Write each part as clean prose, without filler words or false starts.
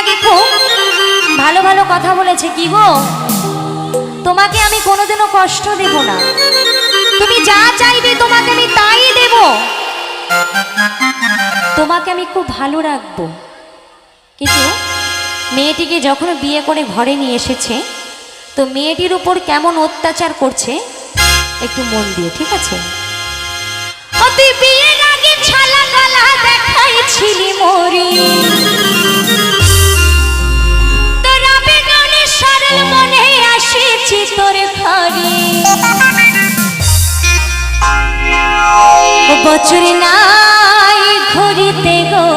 আগে খুব ভালো ভালো কথা বলেছে। কি গো, তোমাকে আমি কোনোদিনও কষ্ট দেব না, তুমি যা চাইবে তোমাকে আমি তাই দেব, তোমাকে আমি খুব ভালো রাখবো। কিন্তু মেয়েটিকে যখন বিয়ে করে ঘরে নিয়ে এসেছে, তো মেয়েটির উপর কেমন অত্যাচার করছে একটু মন দিয়ে, ঠিক আছে? তুই বিয়ের আগে ছালা গলা দেখাইছিলি মরি, তোর আবেদনে সরল মনে আসেছি তোর ঘরে। বছর নাই ঘুরিতে গো,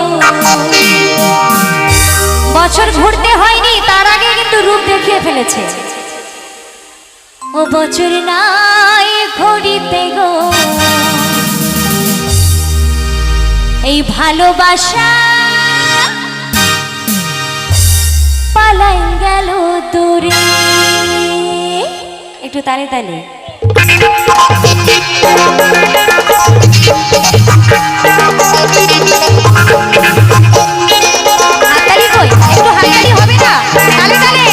বছর ঘুরতে হয়নি, তার আগে কিন্তু রূপ দেখিয়ে ফেলেছে। ও বছর নাই ঘুরিতে গো, এই ভালোবাসা পালাই গেল দূরে। একটু তালে তালে হাততালি কই, একটু হাততালি হবে না? তালে তালে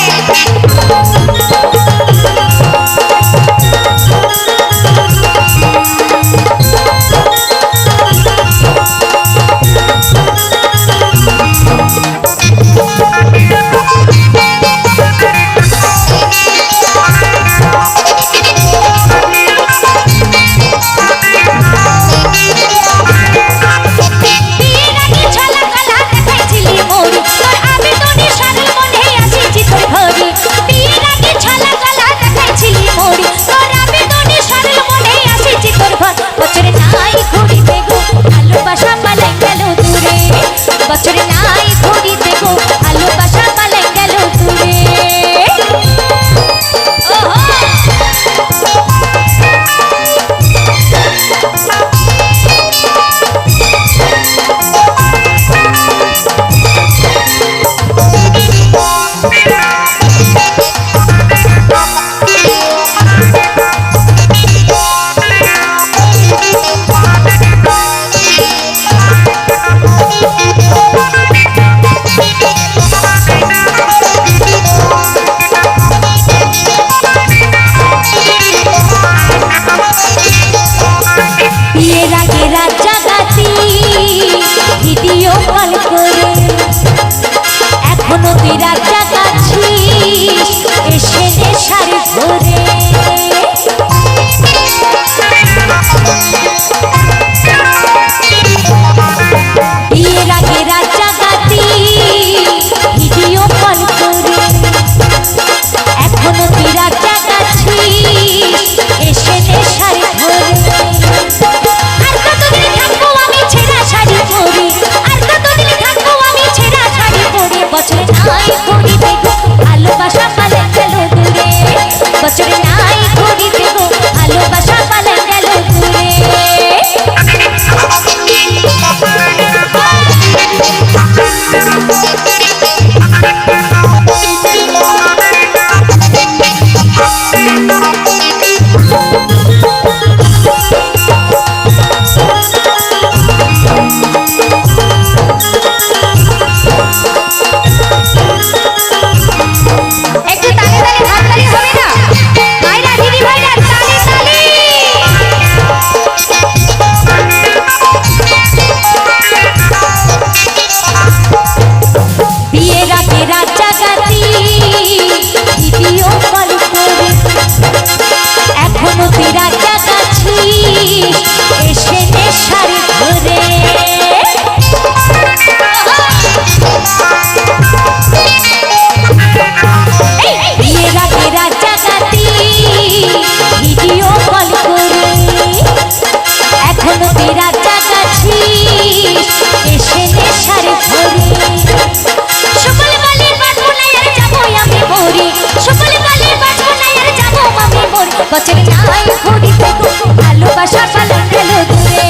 বছর নাই ঘুরিতে গো ভালোবাসা পালাই গেল দূরে,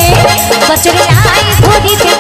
বছর নাই ঘুরিতে